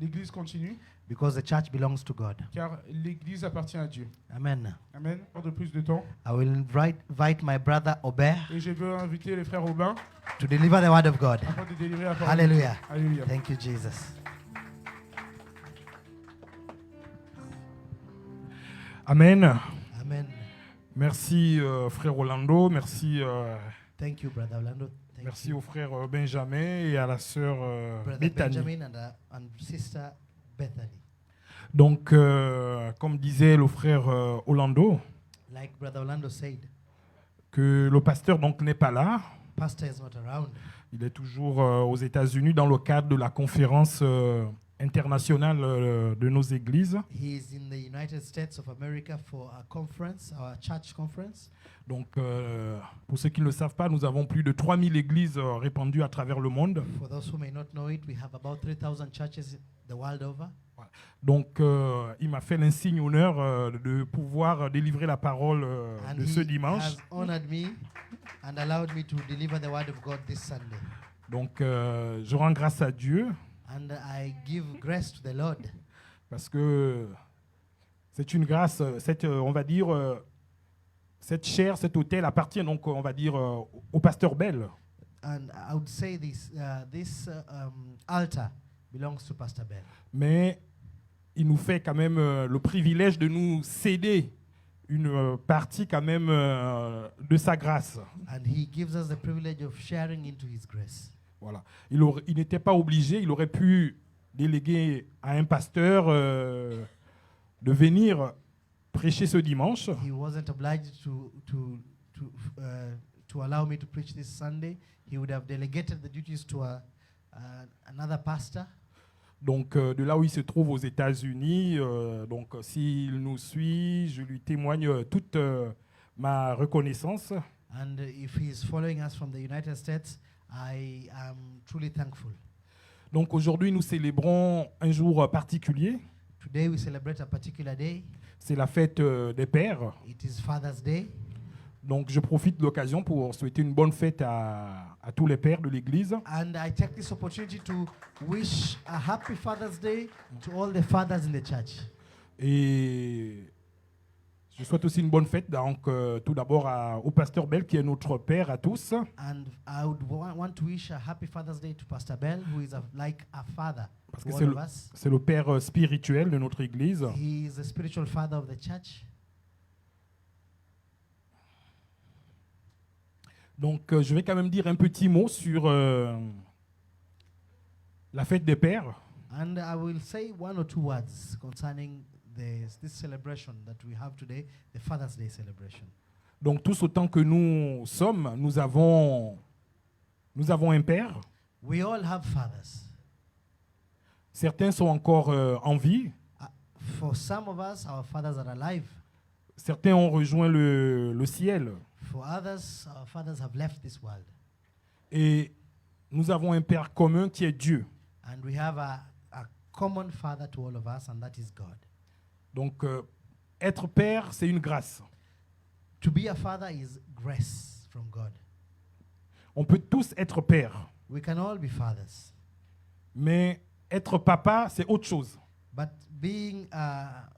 l'Église continue, because the church belongs to God. car l'Église appartient à Dieu. Amen. Amen. Pas de plus de temps. I will invite my brother Ober Et je veux inviter les frères Aubin to deliver the word of God. afin de délivrer la parole. Hallelujah. Alléluia. Thank you, Jesus. Amen. Amen. Merci frère Orlando, merci, Thank you, Brother Orlando. Thank merci you, au frère Benjamin et à la sœur Brother Bethany. Benjamin and Sister Bethany. Donc, comme disait le frère Orlando, Like Brother Orlando said, que le pasteur donc n'est pas là. Pastor is not around. Il est toujours aux États-Unis dans le cadre de la conférence internationale de nos églises. He is in the United States of America for a conference, our church conference. Donc, pour ceux qui ne le savent pas, nous avons plus de 3000 églises répandues à travers le monde. For those who may not know it, we have about 3,000 churches the world over. Donc, il m'a fait l'insigne honneur de pouvoir délivrer la parole And de ce he dimanche. has honored me and allowed me to deliver the word of God this Sunday. Donc, je rends grâce à Dieu And I give grace to the Lord parce que c'est une grâce, on va dire, cette chaire, cet hôtel appartient donc, on va dire, au pasteur Bell. and I would say this altar belongs to Pastor Bell. Mais il nous fait quand même le privilège de nous céder une partie quand même de sa grâce. And he gives us the privilege of sharing into his grace. Voilà. Il n'était pas obligé, il aurait pu déléguer à un pasteur de venir prêcher ce dimanche. He wasn't obliged to allow me to preach this Sunday. He would have delegated the duties to another pastor. Donc, de là où il se trouve aux États-Unis, donc s'il nous suit, je lui témoigne toute ma reconnaissance. And if he is following us from the United States, I am truly thankful. Donc, aujourd'hui, nous célébrons un jour particulier. Today we celebrate a particular day. C'est la fête des pères. It is Father's Day. Donc, je profite de l'occasion pour souhaiter une bonne fête à tous les pères de l'Église. And I take this opportunity to wish a happy Father's Day to all the fathers in the church. Et je souhaite aussi une bonne fête donc, tout d'abord au pasteur Bell, qui est notre père à tous. And I would want to wish a happy Father's Day to Pastor Bell, who is like a father Parce to que all of us. c'est le père spirituel de notre Église. He is the spiritual father of the church. Donc, je vais quand même dire un petit mot sur la fête des pères. And I will say one or two words concerning this celebration that we have today, the Father's Day celebration. Donc, tous autant que nous sommes, nous avons un père. We all have fathers. Certains sont encore en vie. For some of us, our fathers are alive. Certains ont rejoint le ciel. For others, our fathers have left this world. Et nous avons un père commun qui est Dieu. And we have a common father to all of us, and that is God. Donc, être père, c'est une grâce. To be a father is grace from God. On peut tous être père. We can all be fathers. Mais être papa, c'est autre chose. But being a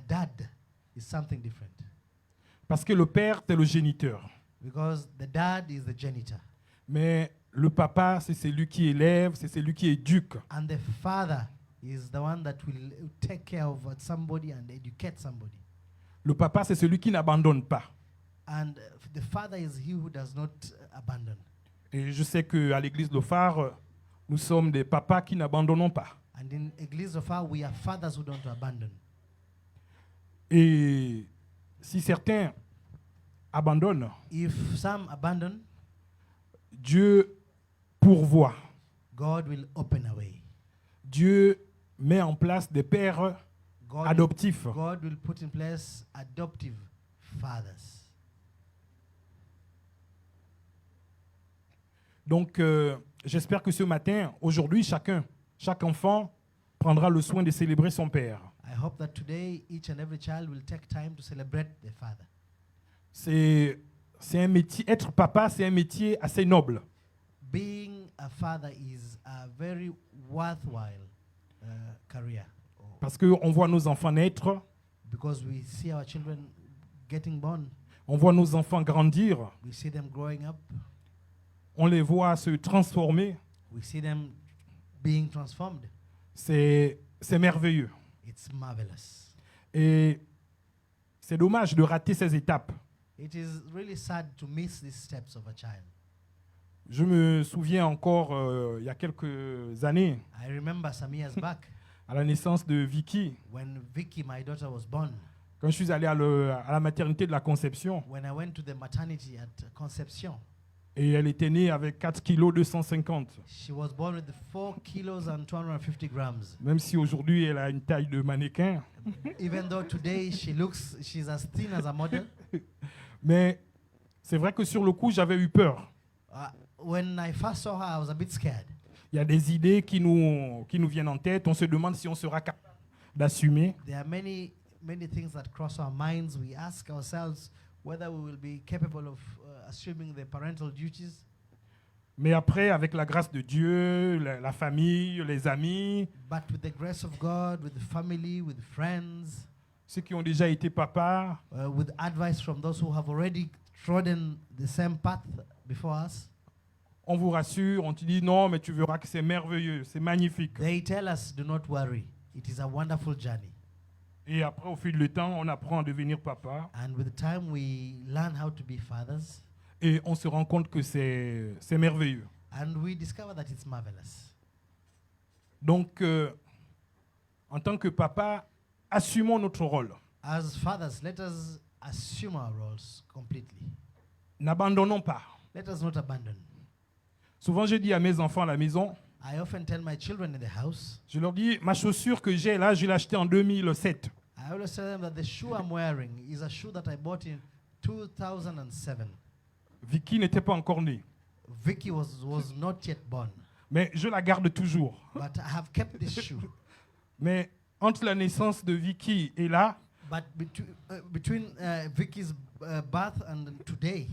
dad is something different. Parce que le père, c'est le géniteur. Because the dad is the genitor. Mais le papa, c'est celui qui élève, c'est celui qui éduque. And the father is the one that will take care of somebody and educate somebody. Le papa, c'est celui qui n'abandonne pas. And the father is he who does not abandon. Et je sais qu'à l'église Le Phare, nous sommes des papas qui n'abandonnons pas. And in Église of Fire, we are fathers who don't abandon. Et si certains abandonnent, If some abandon, Dieu pourvoit. God will open a way. Dieu met en place des pères God adoptifs. God will put in place adoptive fathers. Donc, j'espère que ce matin, aujourd'hui, chaque enfant prendra le soin de célébrer son père. I hope that today each and every child will take time to celebrate their father. C'est un métier, être papa, c'est un métier assez noble. Being a father is very worthwhile. career. Parce qu'on voit nos enfants naître, Because we see our children getting born, on voit nos enfants grandir, we see them growing up, on les voit se transformer. we see them being transformed. C'est merveilleux. It's marvelous. Et c'est dommage de rater ces étapes. It is really sad to miss these steps of a child. Je me souviens encore, il y a quelques années, I remember some years back à la naissance de Vicky, when Vicky, my daughter, was born. quand je suis allé à la maternité de la conception, When I went to the maternity at Concepcion, et elle était née avec 4 kg 250. she was born with 4 kilos and 250 grams. Même si aujourd'hui elle a une taille de mannequin. Even though today she's as thin as a model. Mais c'est vrai que sur le coup, j'avais eu peur. When I first saw her, I was a bit scared. Il y a des idées qui nous viennent en tête. On se demande si on sera capable d'assumer. There are many things that cross our minds. We ask ourselves whether we will be capable of assuming the parental duties. Mais après, avec la grâce de Dieu, la famille, les amis, But with the grace of God, with the family, with friends, ceux qui ont déjà été papas, with advice from those who have already trodden the same path before us, on vous rassure, on te dit non, mais tu verras que c'est merveilleux, c'est magnifique. they tell us, do not worry. It is a wonderful journey. Et après, au fil du temps, on apprend à devenir papa And with time, we learn how to be fathers. et on se rend compte que c'est merveilleux. And we discover that it's marvelous. Donc, en tant que papa, assumons notre rôle. As fathers, let us assume our roles completely. N'abandonnons pas. Let us not abandon. Souvent, je dis à mes enfants à la maison, I often tell my children in the house, je leur dis, ma chaussure que j'ai là, je l'ai achetée en 2007. I always tell them that the shoe I'm wearing is a shoe that I bought in 2007. Vicky n'était pas encore née. Vicky was not yet born, Mais je la garde toujours. but I have kept this shoe. Mais entre la naissance de Vicky et là, But between Vicky's birth and today,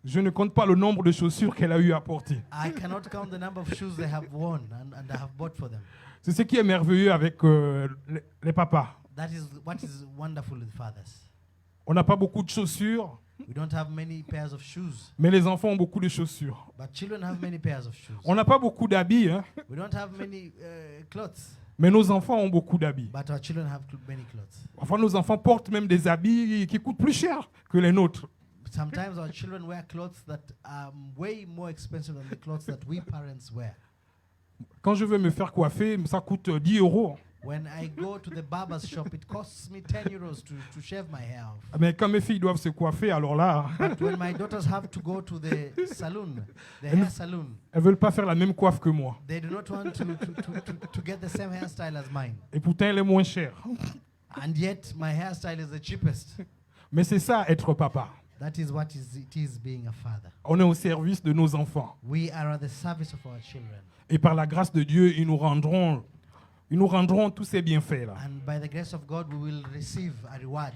je ne compte pas le nombre de chaussures qu'elle a eu à porter. I cannot count the number of shoes they have worn and I have bought for them. C'est ce qui est merveilleux avec les papas. That is what is wonderful with fathers. On n'a pas beaucoup de chaussures, We don't have many pairs of shoes, mais les enfants ont beaucoup de chaussures. but children have many pairs of shoes. On n'a pas beaucoup d'habits, hein, We don't have many clothes, mais nos enfants ont beaucoup d'habits. but our children have many clothes. Enfin, nos enfants portent même des habits qui coûtent plus cher que les nôtres. Sometimes our children wear clothes that are way more expensive than the clothes that we parents wear. Quand je veux me faire coiffer, ça coûte 10 €. When I go to the barber's shop, it costs me 10 euros to shave my hair off. Mais quand mes filles doivent se coiffer, alors là, But when my daughters have to go to the salon, the hair salon, elles veulent pas faire la même coiffe que moi. they do not want to get the same hairstyle as mine. Et pourtant, elle est moins chère. And yet, my hairstyle is the cheapest. Mais c'est ça, être papa. That is what it is being a father. On est au service de nos enfants. We are at the service of our children. Et par la grâce de Dieu, ils nous rendront tous ces bienfaits-là. And by the grace of God, we will receive a reward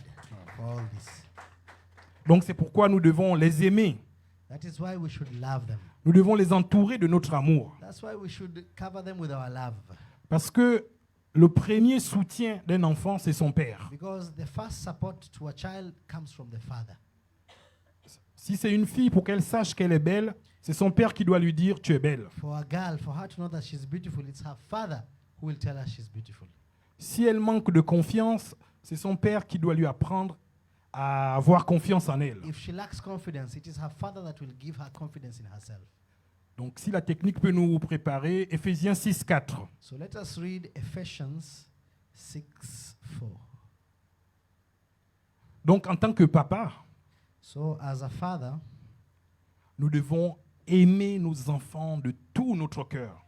for all this. Donc c'est pourquoi nous devons les aimer. That is why we should love them. Nous devons les entourer de notre amour. That's why we should cover them with our love. Parce que le premier soutien d'un enfant, c'est son père. Because the first support to a child comes from the father. Si c'est une fille, pour qu'elle sache qu'elle est belle, c'est son père qui doit lui dire « tu es belle ». For a girl, for her to know that she's beautiful, it's her father who will tell her she's beautiful. Si elle manque de confiance, c'est son père qui doit lui apprendre à avoir confiance en elle. If she lacks confidence, it is her father that will give her confidence in herself. Donc si la technique peut nous préparer, Éphésiens 6:4. So let us read Ephesians 6:4. Donc en tant que papa, So as a father, nous devons aimer nos enfants de tout notre cœur.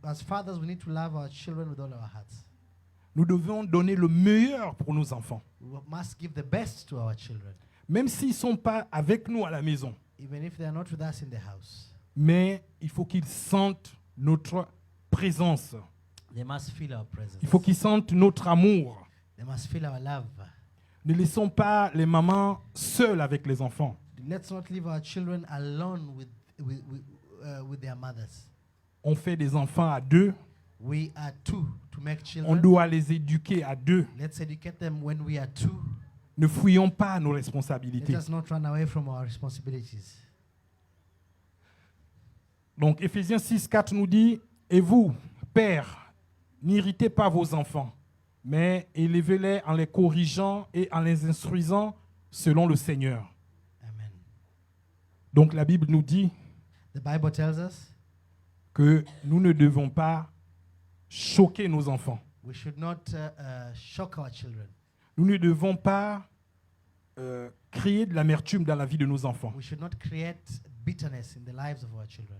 as fathers, we need to love our children with all our hearts. Nous devons donner le meilleur pour nos enfants. We must give the best to our children, Même s'ils ne sont pas avec nous à la maison. even if they are not with us in the house. Mais il faut qu'ils sentent notre présence. They must feel our presence. Il faut qu'ils sentent notre amour. They must feel our love. Ne laissons pas les mamans seules avec les enfants. Let's not leave our children alone with their mothers. On fait des enfants à deux. We are two to make On children. doit les éduquer à deux. Let's educate them when we are two. Ne fuyons pas nos Let responsabilités. us not run away from our responsibilities. Donc Éphésiens 6, 4 nous dit, « Et vous, pères, n'irritez pas vos enfants, mais élevez-les en les corrigeant et en les instruisant selon le Seigneur. Amen. » Donc la Bible nous dit The Bible tells us que nous ne devons pas choquer nos enfants. we should not shock our children. Nous ne devons pas créer de l'amertume dans la vie de nos enfants. We should not create bitterness in the lives of our children.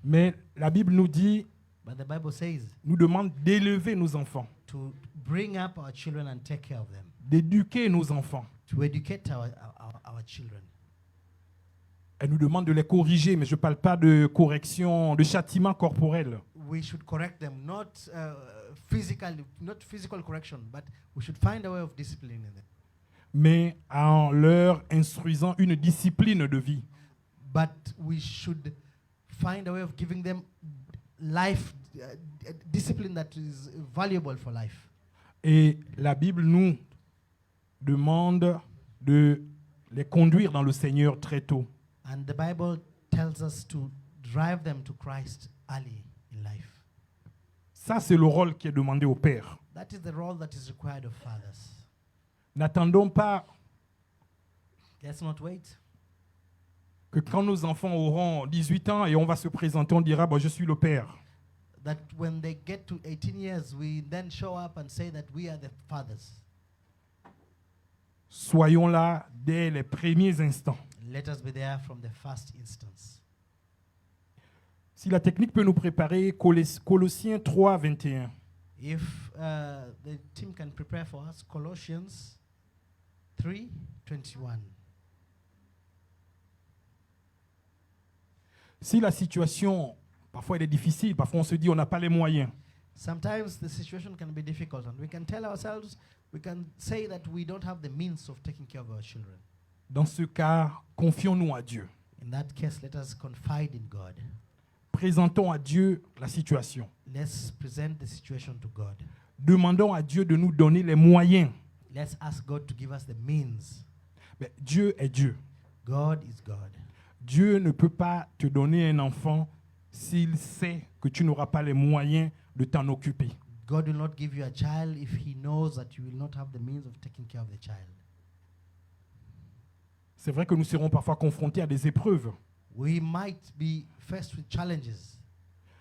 Mais la Bible nous dit, But the Bible says nous demande d'élever nos enfants, to bring up our children and take care of them, d'éduquer nos enfants. to educate our children. Elle nous demande de les corriger, mais je ne parle pas de correction, de châtiment corporel. We should correct them, not physical correction, but we should find a way of disciplining them. Mais en leur instruisant une discipline de vie. But we should find a way of giving them life discipline that is valuable for life. Et la Bible nous demande de les conduire dans le Seigneur très tôt. And the Bible tells us to drive them to Christ early in life. Ça, c'est le rôle qui est demandé au Père. That is the role that is required of fathers. N'attendons pas Let's not wait que quand nos enfants auront 18 ans et on va se présenter, on dira, bon, je suis le Père. that when they get to 18 years, we then show up and say that we are the fathers. Soyons là dès les premiers instants. Let us be there from the first instance. Si la technique peut nous préparer, Colossiens 3, 21. If the team can prepare for us, Colossians 3:21. Si la situation, parfois elle est difficile, parfois on se dit on n'a pas les moyens. Sometimes the situation can be difficult, and we can tell ourselves, we can say that we don't have the means of taking care of our children. Dans ce cas, confions-nous à Dieu. In that case, let us confide in God. Présentons à Dieu la situation. Let's present the situation to God. Demandons à Dieu de nous donner les moyens. Let's ask God to give us the means. Mais Dieu est Dieu. God is God. Dieu ne peut pas te donner un enfant s'il sait que tu n'auras pas les moyens de t'en occuper. God will not give you a child if He knows that you will not have the means of taking care of the child. C'est vrai que nous serons parfois confrontés à des épreuves, We might be faced with challenges.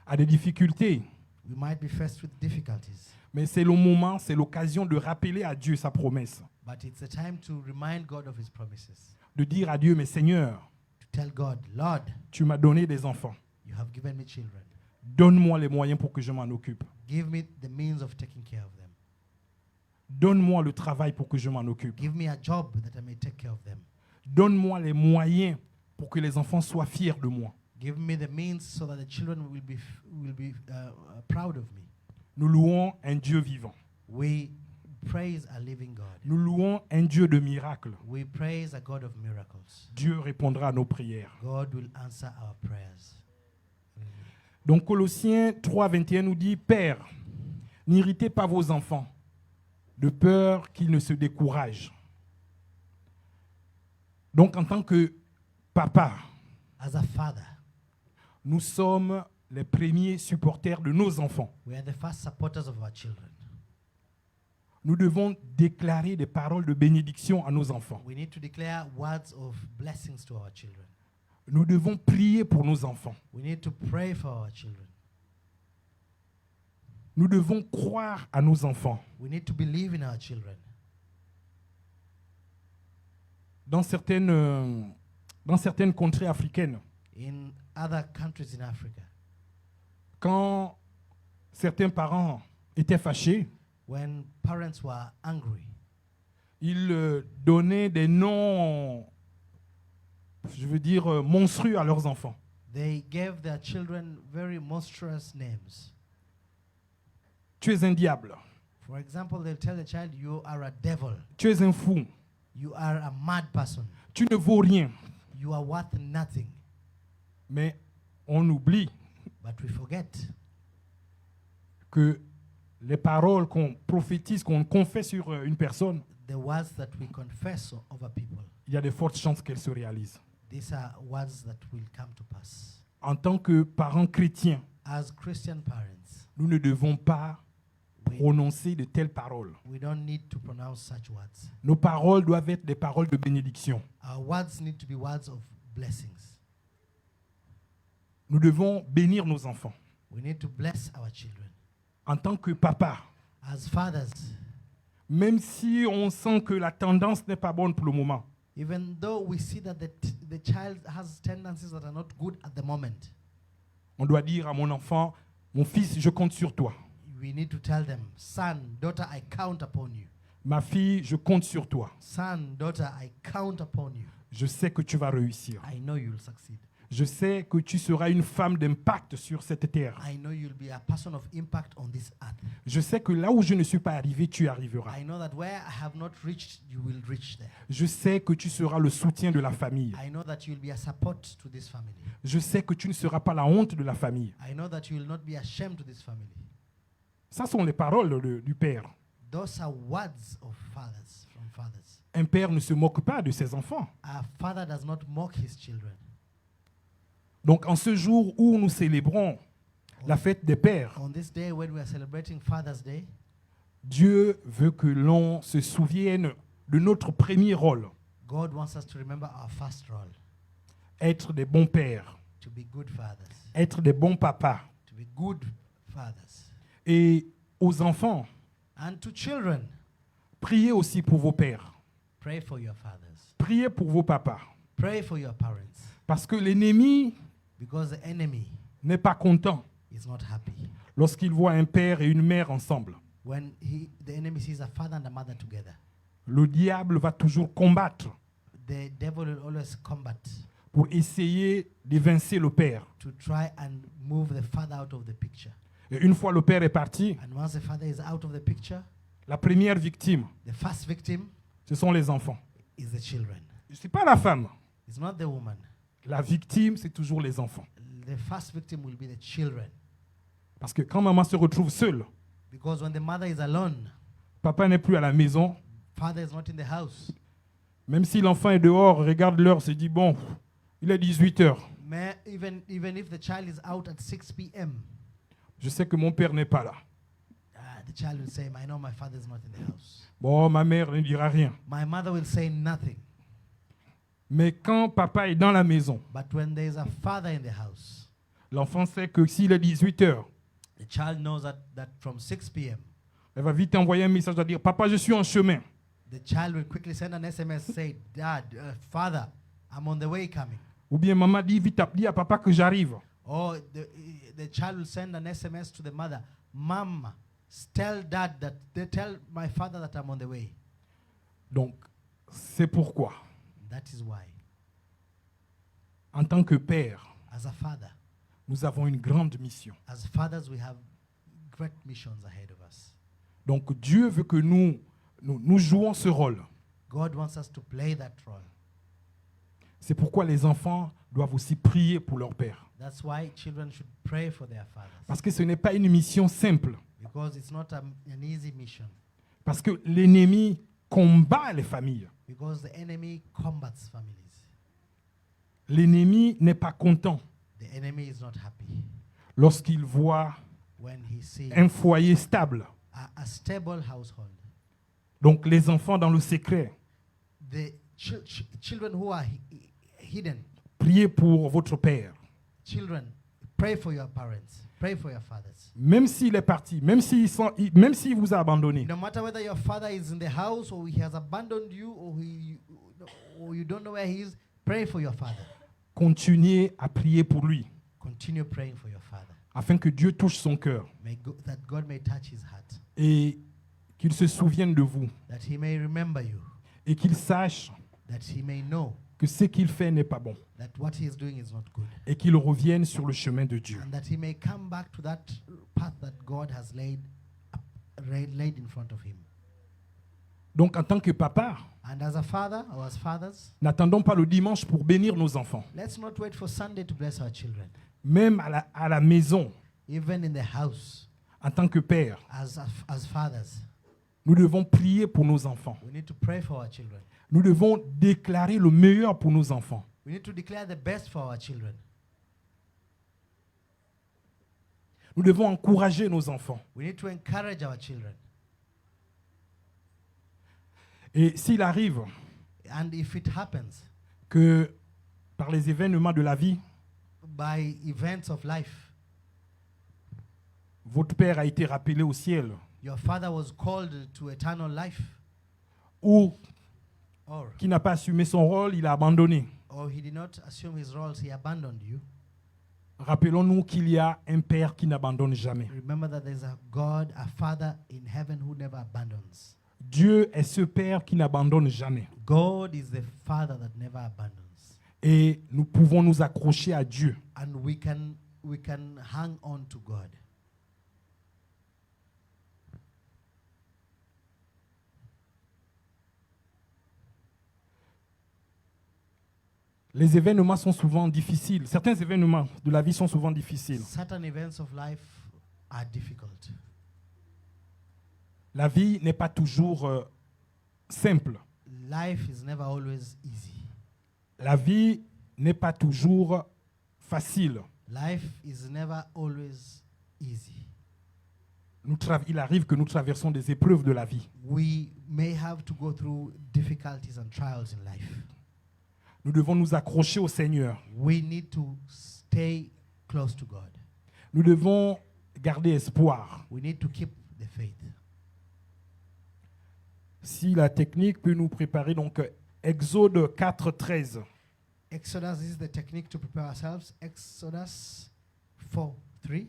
à des difficultés, We might be faced with difficulties. mais c'est le moment, c'est l'occasion de rappeler à Dieu sa promesse, But it's a time to remind God of His promises. de dire à Dieu, mais Seigneur, To tell God, Lord, tu m'as donné des enfants. you have given me children. Donne-moi les moyens pour que je m'en occupe. Give me the means of taking care of them. Donne-moi le travail pour que je m'en occupe. Give me a job that I may take care of them. Donne-moi les moyens pour que les enfants soient fiers de moi. Give me the means so that the children will be proud of me. Nous louons un Dieu vivant. We praise a living God. Nous louons un Dieu de miracles. We praise a God of miracles. Dieu répondra à nos prières. God will answer our prayers. Donc Colossiens 3, 21 nous dit, Père, n'irritez pas vos enfants, de peur qu'ils ne se découragent. Donc en tant que papa, As a father, nous sommes les premiers supporters de nos enfants. we are the first supporters of our children. Nous devons déclarer des paroles de bénédiction à nos enfants. We need to declare words of blessings to our children. Nous devons prier pour nos enfants. We need to pray for our children. Nous devons croire à nos enfants. We need to believe in our children. Dans certaines contrées africaines, In other countries in Africa, quand certains parents étaient fâchés, when parents were angry, ils donnaient des noms, je veux dire, monstrueux à leurs enfants. they gave their children very monstrous names. Tu es un diable, For example, they'll tell the child, you are a devil, tu es un fou, you are a mad person, tu ne vaux rien. you are worth nothing. Mais on oublie But we forget que les paroles qu'on prophétise, qu'on confesse sur une personne, the words that we confess over people, il y a de fortes chances qu'elles se réalisent. these are words that will come to pass. En tant que parents chrétiens, As Christian parents, nous ne devons pas we, prononcer de telles paroles. we don't need to pronounce such words. Nos paroles doivent être des paroles de bénédiction. Our words need to be words of blessings. Nous devons bénir nos enfants. We need to bless our children. En tant que papa, As fathers, même si on sent que la tendance n'est pas bonne pour le moment, even though we see that the child has tendencies that are not good at the moment, on doit dire à mon enfant, mon fils, je compte sur toi. we need to tell them, son, daughter, I count upon you. Ma fille, je compte sur toi. Son, daughter, I count upon you. Je sais que tu vas réussir. I know you'll succeed. Je sais que tu seras une femme d'impact sur cette terre. I know you'll be a person of impact on this earth. Je sais que là où je ne suis pas arrivé, tu y arriveras. I know that where I have not reached, you will reach there. Je sais que tu seras le soutien de la famille. I know that you'll be a support to this family. Je sais que tu ne seras pas la honte de la famille. I know that you will not be ashamed to this family. Ça sont les paroles du père. Those are words of fathers, from fathers. Un père ne se moque pas de ses enfants. A father does not mock his children. Donc en ce jour où nous célébrons la fête des pères, On this day when we are celebrating Father's Day, Dieu veut que l'on se souvienne de notre premier rôle, God wants us to remember our first role, être des bons pères, to be good fathers, être des bons papas. to be good fathers. Et aux enfants, And to children, priez aussi pour vos pères, pray for your fathers. priez pour vos papas. Pray for your parents. Parce que l'ennemi Because the enemy n'est pas content is not happy. lorsqu'il voit un père et une mère ensemble. When the enemy sees a father and a mother together, Le diable va toujours combattre the devil will always combat pour essayer d'évincer le père. to try and move the father out of the picture. Et une fois le père est parti, And once the father is out of the picture, la première victime, the first victim ce sont les enfants. is the children. Ce n'est pas la femme. It's not the woman. La victime, c'est toujours les enfants. The first victim will be the children. Parce que quand maman se retrouve seule, Because when the mother is alone, papa n'est plus à la maison, father is not in the house. même si l'enfant est dehors, regarde l'heure, se dit, bon, il est 18 heures. Even if the child is out at 6 p.m., Je sais que mon père n'est pas là. the child will say, I know my father is not in the house. Bon, ma mère ne dira rien. My mother will say nothing. Mais quand papa est dans la maison, But when there is a father in the house, l'enfant sait que s'il est 18 heures, the child knows that from 6 p.m., elle va vite envoyer un message à dire, papa, je suis en chemin. the child will quickly send an SMS, say, Dad, Father, I'm on the way coming. Ou bien maman dit, vite dis à papa que j'arrive. Or the child will send an SMS to the mother, Mom, tell Dad tell my father that I'm on the way. Donc, c'est pourquoi, That is why, en tant que père, as a father, nous avons une grande mission. as fathers, we have great missions ahead of us. Donc, Dieu veut que nous jouons ce rôle. God wants us to play that role. C'est pourquoi les enfants doivent aussi prier pour leur père. That's why children should pray for their fathers. Parce que ce n'est pas une mission simple. Because it's not an easy mission. Parce que l'ennemi combat les familles. Because the enemy combats families. L'ennemi n'est pas content The enemy is not happy lorsqu'il voit when he sees un foyer stable. a stable household. Donc les enfants dans le secret, The children who are hidden, priez pour votre père. children, pray for your parents, pray for your fathers. Même s'il est parti, même s'il vous a abandonné, No matter whether your father is in the house or he has abandoned you or you don't know where he is, pray for your father. continuez à prier pour lui, Continue praying for your father. afin que Dieu touche son cœur That God may touch his heart, et qu'il se souvienne de vous that he may remember you, et qu'il sache that he may know que ce qu'il fait n'est pas bon that what he is doing is not good, et qu'il revienne sur le chemin de Dieu. and that he may come back to that path that God has laid in front of him. Donc en tant que papa, And as a father, or as fathers, n'attendons pas le dimanche pour bénir nos enfants. let's not wait for Sunday to bless our children. Même à la maison, Even in the house, En tant que père, as fathers, nous devons prier pour nos enfants. we need to pray for our children. Nous devons déclarer le meilleur pour nos enfants. We need to declare the best for our children. Nous devons encourager nos enfants. We need to encourage our children. Et s'il arrive And if it happens que par les événements de la vie, by events of life, votre père a été rappelé au ciel, your father was called to eternal life, ou or qui n'a pas assumé son rôle, il a abandonné. he did not assume his roles, he abandoned you. Rappelons-nous qu'il y a un père qui n'abandonne jamais. Remember that there's a God, a Father in heaven who never abandons. Dieu est ce père qui n'abandonne jamais. God is the Father that never abandons. Et nous pouvons nous accrocher à Dieu. And we can hang on to God. Les événements sont souvent difficiles. Certains événements de la vie sont souvent difficiles. Certain events of life are difficult. La vie n'est pas toujours simple. Life is never always easy. La vie n'est pas toujours facile. Life is never always easy. Il arrive que nous traversons des épreuves de la vie. We may have to go through difficulties and trials in life. Nous devons nous accrocher au Seigneur. We need to stay close to God. Nous devons garder espoir. We need to keep the faith. Si la technique peut nous préparer, donc Exode 4, 13. Exodus is the technique to prepare ourselves. Exodus 4:3.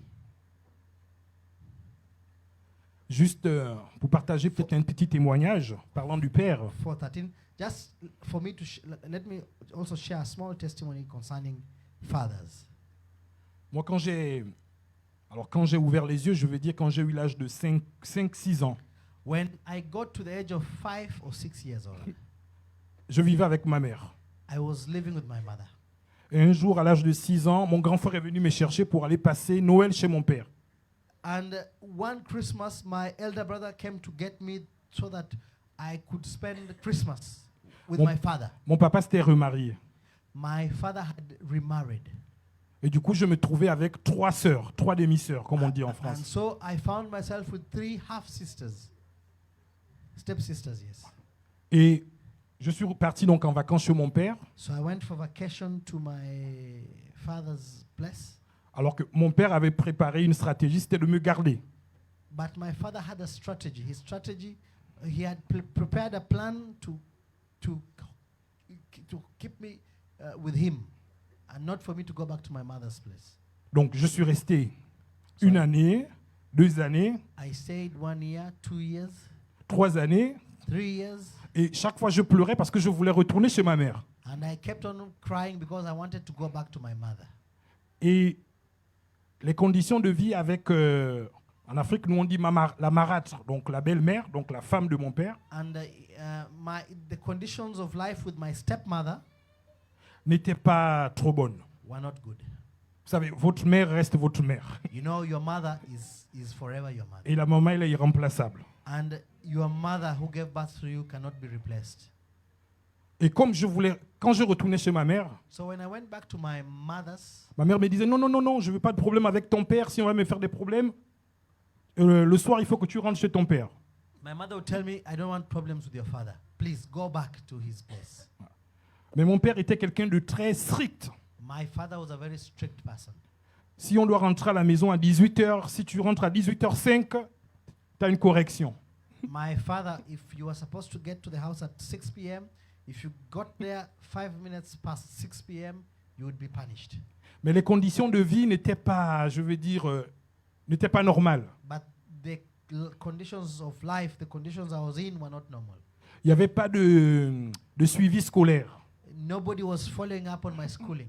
Juste pour partager peut-être un petit témoignage parlant du Père. 4:13. Just for me to let me also share a small testimony concerning fathers. Moi, quand j'ai ouvert les yeux, je veux dire quand j'ai eu l'âge de 5-6 ans, When I got to the age of 5 or 6 years old, je vivais avec ma mère. I was living with my mother. Et un jour, à l'âge de 6 ans, mon grand frère est venu me chercher pour aller passer Noël chez mon père. And one Christmas, my elder brother came to get me so that I could spend Christmas with my father. Mon papa s'était remarié. My father had remarried. Et du coup, je me trouvais avec 3 sœurs, 3 demi-sœurs, comme on dit en And France. so I found myself with 3 half-sisters. Step-sisters, yes. Et je suis parti donc en vacances chez mon père, So I went for vacation to my father's place. alors que mon père avait préparé une stratégie, c'était de me garder. But my father had a strategy. His strategy, he had prepared a plan to keep me with him, and not for me to go back to my mother's place. Donc je suis resté une année, 2 années, I stayed 1 year, 2 years, 3 années, 3 years, et chaque fois je pleurais parce que je voulais retourner chez ma mère. and I kept on crying because I wanted to go back to my mother. Et les conditions de vie avec, en Afrique, nous on dit la marâtre, donc la belle-mère, donc la femme de mon père, And the conditions of life with my stepmother n'étaient pas trop bonnes. were not good. Vous savez, votre mère reste votre mère. You know, your mother is forever your mother. Et la maman, elle est irremplaçable. And your mother who gave birth to you cannot be replaced. Et comme quand je retournais chez ma mère, So when I went back to my mother's, ma mère me disait non, non, non, non, je ne veux pas de problème avec ton père. Si on va me faire des problèmes, le soir, il faut que tu rentres chez ton père. my mother would tell me, I don't want problems with your father. Please go back to his place. Mais mon père était quelqu'un de très strict. My father was a very strict person. Si on doit rentrer à la maison à 18h, si tu rentres à 18h05, tu as une correction. My father, if you were supposed to get to the house at 6 p.m., if you got there 5 minutes past 6 p.m., you would be punished. Mais les conditions de vie n'étaient pas, je veux dire, n'étaient pas normales. But the conditions of life, the conditions I was in were not normal. Il n'y avait pas de suivi scolaire. Nobody was following up on my schooling.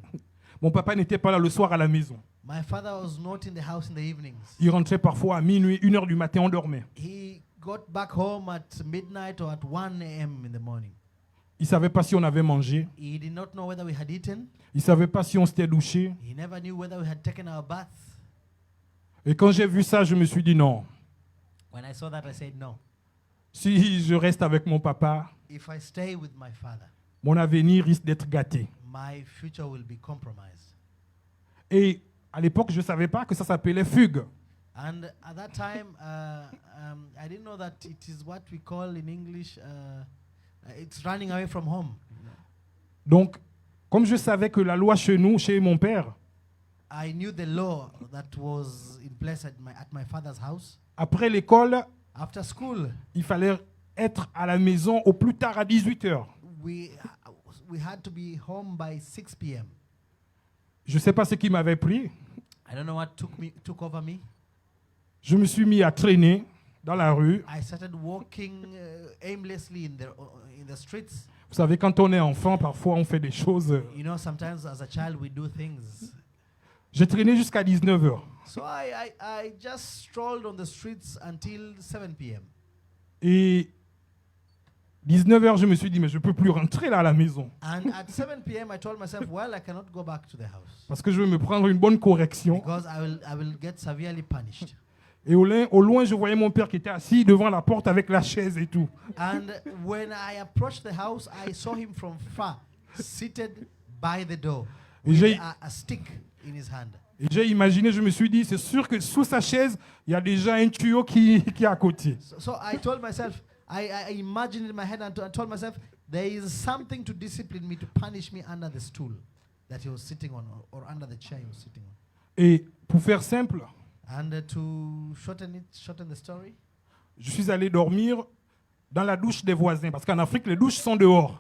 Mon papa n'était pas là le soir à la maison. My father was not in the house in the evenings. Il rentrait parfois à minuit, 1h du matin, on dormait. He got back home at midnight or at 1 a.m. in the morning. Il ne savait pas si on avait mangé. He did not know whether we had eaten. Il ne savait pas si on s'était douché. He never knew whether we had taken our bath. Et quand j'ai vu ça, je me suis dit non. When I saw that, I said, no. Si je reste avec mon papa, If I stay with my father, mon avenir risque d'être gâté. my future will be compromised. Et à l'époque, je ne savais pas que ça s'appelait fugue. And at that time, I didn't know that it is what we call in English, it's running away from home. Donc, comme je savais que la loi chez nous, chez mon père, I knew the law that was in place at my father's house. après l'école, After school, il fallait être à la maison au plus tard à 18 heures. we had to be home by 6 p.m. Je ne sais pas ce qui m'avait pris. I don't know what took over me. Je me suis mis à traîner dans la rue. I started walking aimlessly in the streets. Vous savez, quand on est enfant, parfois on fait des choses. You know, sometimes as a child we do things. J'ai traîné jusqu'à 19 heures. So I just strolled on the streets until 7 p.m. Et 19 heures, je me suis dit, mais je ne peux plus rentrer là à la maison. And at 7 p.m. I told myself, well, I cannot go back to the house Parce que je vais me prendre une bonne correction. because I will get severely punished. Et au loin, je voyais mon père qui était assis devant la porte avec la chaise et tout. And when I approached the house, I saw him from far, seated by the door, Et with j'ai- a stick in his hand. Et j'ai imaginé, je me suis dit, c'est sûr que sous sa chaise, il y a déjà un tuyau qui est à côté. So I told myself, I imagined in my head and I told myself, there is something to discipline me, to punish me under the stool that he was sitting on, or under the chair he was sitting on. Et pour faire simple, And to shorten the story, je suis allé dormir dans la douche des voisins. Parce qu'en Afrique, les douches sont dehors.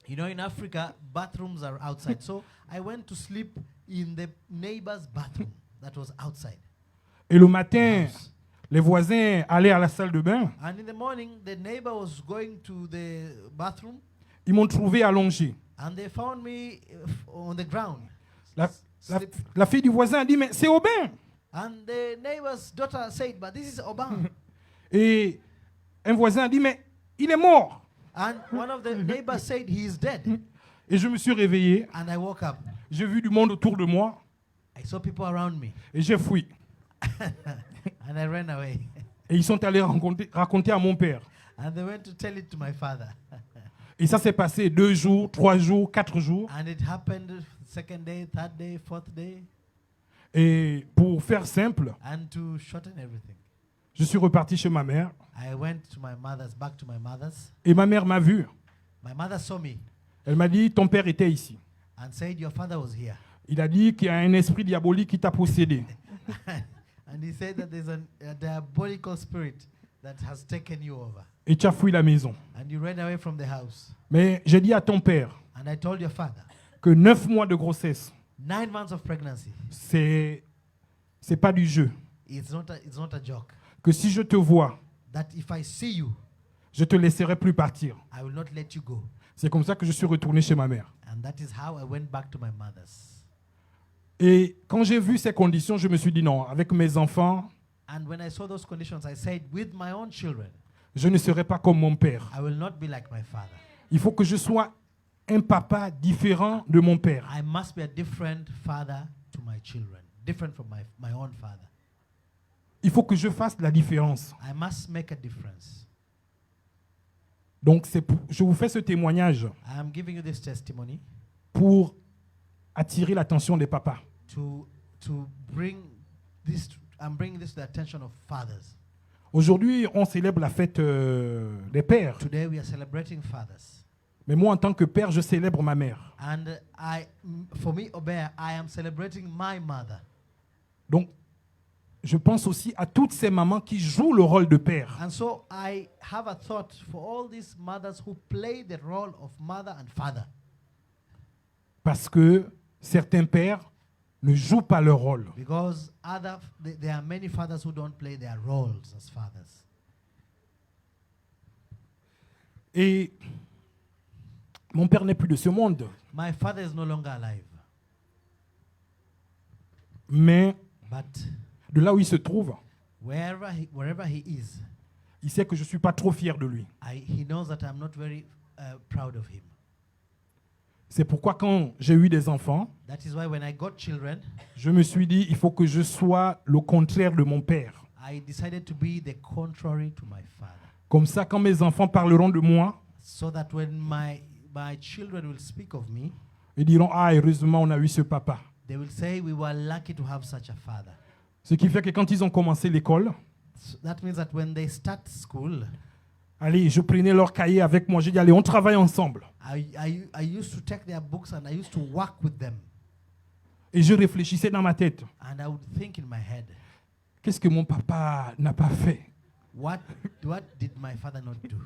you know, in Africa, bathrooms are outside. So I went to sleep in the neighbor's bathroom that was outside. Et le matin, les voisins allaient à la salle de bain. And in the morning, the neighbor was going to the bathroom, Ils m'ont trouvé allongé. and they found me on the ground. La, Sleep. la fille du voisin a dit, mais c'est Aubin. And the neighbor's daughter said, but this is Obama. Et un voisin a dit, mais il est mort. And one of the neighbors said, he is dead. Et je me suis réveillé. And I woke up. J'ai vu du monde autour de moi. I saw people around me. Et j'ai fui. And I ran away. Et ils sont allés raconter à mon père. And they went to tell it to my father. Et ça s'est passé 2 jours, 3 jours, 4 jours. And it happened second day, third day, fourth day. Et pour faire simple, And to shorten everything, je suis reparti chez ma mère. I went to back to my mother's. Et ma mère m'a vu. My mother saw me Elle m'a dit, ton père était ici. and said, your father was here. Il a dit qu'il y a un esprit diabolique qui t'a possédé. And he said that there's a diabolical spirit that has taken you over. Et tu as fui la maison. And you ran away from the house. Mais j'ai dit à ton père And I told your father, que 9 mois de grossesse, 9 months of pregnancy, c'est pas du jeu. it's not a joke. Que si je te vois, That if I see you, je te laisserai plus partir. I will not let you go. C'est comme ça que je suis retourné chez ma mère. And that is how I went back to my mother's. Et quand j'ai vu ces conditions, je me suis dit non, avec mes enfants, And when I saw those conditions, I said, with my own children, je ne serai pas comme mon père. I will not be like my father. Il faut que je sois un papa différent de mon père. I must be a different father to my children, different from my own father. Il faut que je fasse la différence. I must make a difference. Donc je vous fais ce témoignage I am giving you this testimony pour attirer l'attention des papas. to bring this. I'm bringing this to the attention of fathers. Aujourd'hui, on célèbre la fête des pères. Today we are celebrating fathers. Mais moi, en tant que père, je célèbre ma mère. And for me, Obeah, I am celebrating my mother. Donc, je pense aussi à toutes ces mamans qui jouent le rôle de père. And so I have a thought for all these mothers who play the role of mother and father. Parce que certains pères ne jouent pas leur rôle. Because there are many fathers who don't play their roles as fathers. Et mon père n'est plus de ce monde. My father is no longer alive. Mais But de là où il se trouve, wherever he is, il sait que je ne suis pas trop fier de lui. he knows that I'm not very proud of him. C'est pourquoi quand j'ai eu des enfants, That is why when I got children, je me suis dit, il faut que je sois le contraire de mon père. I decided to be the contrary to my father. Comme ça, quand mes enfants parleront de moi, So that when my children will speak of me, ils diront, ah, heureusement, on a eu ce papa. they will say we were lucky to have such a father. Ce qui fait que quand ils ont commencé l'école, So that means that when they start school, allez, je prenais leur cahier avec moi. J'ai dit, allez, on travaille ensemble. I used to take their books and I used to work with them. Et je réfléchissais dans ma tête. And I would think in my head, Qu'est-ce que mon papa n'a pas fait? what did my father not do?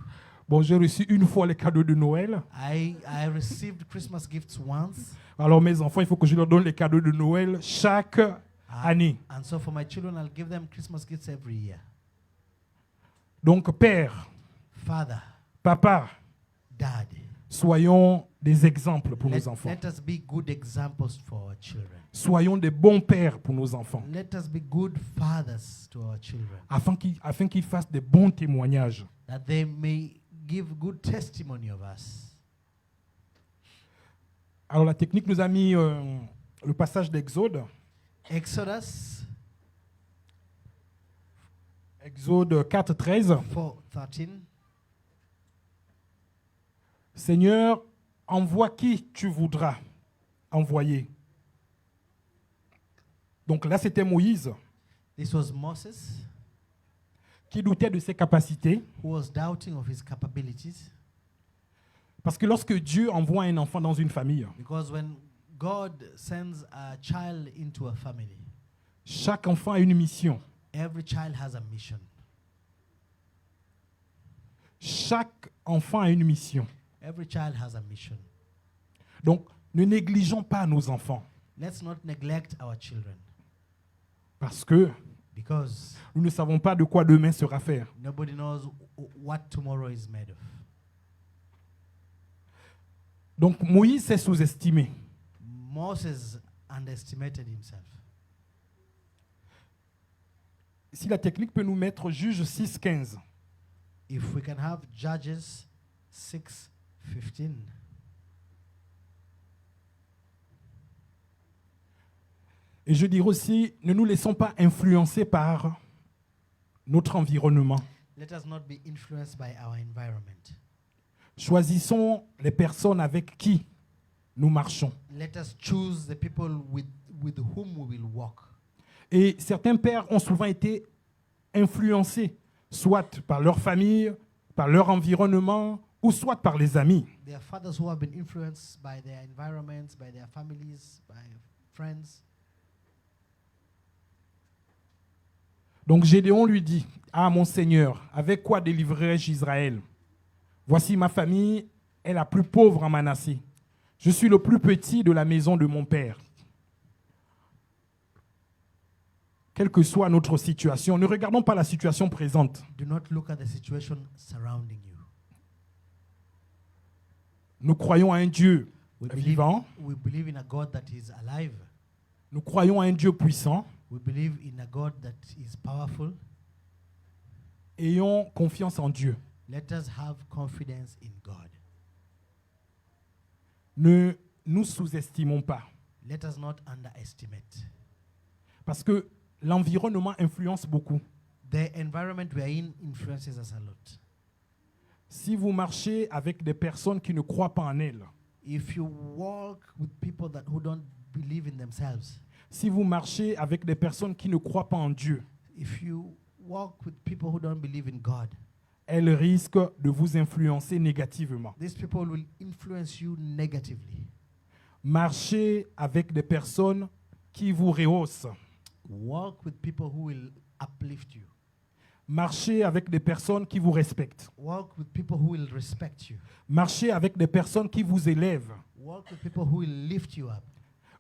Bon, j'ai reçu une fois les cadeaux de Noël. I received Christmas gifts once. Alors mes enfants, il faut que je leur donne les cadeaux de Noël chaque année. And so for my children, I'll give them Christmas gifts every year. Donc père, Father, papa, Dad, soyons des exemples pour nos enfants. let us be good examples for our children. Soyons des bons pères pour nos enfants. Let us be good fathers to our children, Afin qu'ils fassent des bons témoignages. that they may give good testimony of us. Alors la technique nous a mis le passage d'Exode. Exodus Exode 4, 13. 4:13. Seigneur, envoie qui tu voudras envoyer. Donc là, c'était Moïse This was Moses, qui doutait de ses capacités. who was doubting of his capabilities, Parce que lorsque Dieu envoie un enfant dans une famille, because when God sends a child into a family, chaque enfant a une mission. every child has a mission. Chaque enfant a une mission. Every child has a mission. Donc, ne négligeons pas nos enfants. Let's not neglect our children, Parce que because nous ne savons pas de quoi demain sera fait. nobody knows what tomorrow is made of. Donc, Moïse s'est sous-estimé. Moses underestimated himself. Si la technique peut nous mettre Juge 6, 15. If we can have Judges 6:15. Et je dirais aussi, ne nous laissons pas influencer par notre environnement. Let us not be influenced by our environment. Choisissons les personnes avec qui nous marchons. Let us choose the people with whom we will walk. Et certains pères ont souvent été influencés, soit par leur famille, par leur environnement, ou soit par les amis. There are fathers who have been influenced by their environments, by their families, by friends. Donc Gédéon lui dit, « Ah, mon Seigneur, avec quoi délivrerai-je Israël? Voici ma famille est la plus pauvre en Manassé. Je suis le plus petit de la maison de mon père. » Quelle que soit notre situation, ne regardons pas la situation présente. Do not look at the situation surrounding you. Nous croyons à un Dieu vivant, We believe in a God that is alive. nous croyons à un Dieu puissant. We believe in a God that is powerful. Ayons confiance en Dieu. Let us have confidence in God. Ne nous sous-estimons pas. Let us not underestimate. Parce que l'environnement influence beaucoup. The environment we are in influences us a lot. Si vous marchez avec des personnes qui ne croient pas en elles, If you walk with people who don't believe in themselves, si vous marchez avec des personnes qui ne croient pas en Dieu, if you walk with people who don't believe in God, elles risquent de vous influencer négativement. these people will influence you negatively. Marchez avec des personnes qui vous rehaussent. Walk with people who will uplift you. Marchez avec des personnes qui vous respectent. Walk with people who will respect you. Marchez avec des personnes qui vous élèvent. Walk with people who will lift you up.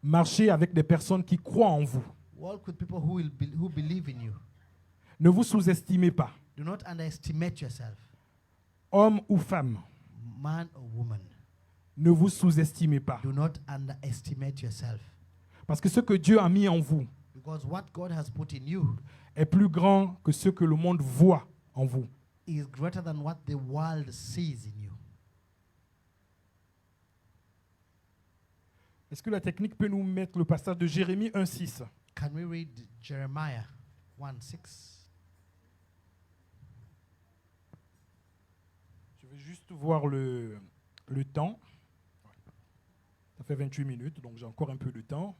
Marchez avec des personnes qui croient en vous. Walk with people who believe in you. Ne vous sous-estimez pas. Do not underestimate yourself, Homme ou femme, man or woman. ne vous sous-estimez pas. Do not underestimate yourself, Parce que ce que Dieu a mis en vous because what God has put in you est plus grand que ce que le monde voit en vous. is greater than what the world sees in you. Est-ce que la technique peut nous mettre le passage de Jérémie 1,6? Can we read Jeremiah 1:6? Je vais juste voir le temps. Ça fait 28 minutes, donc j'ai encore un peu de temps.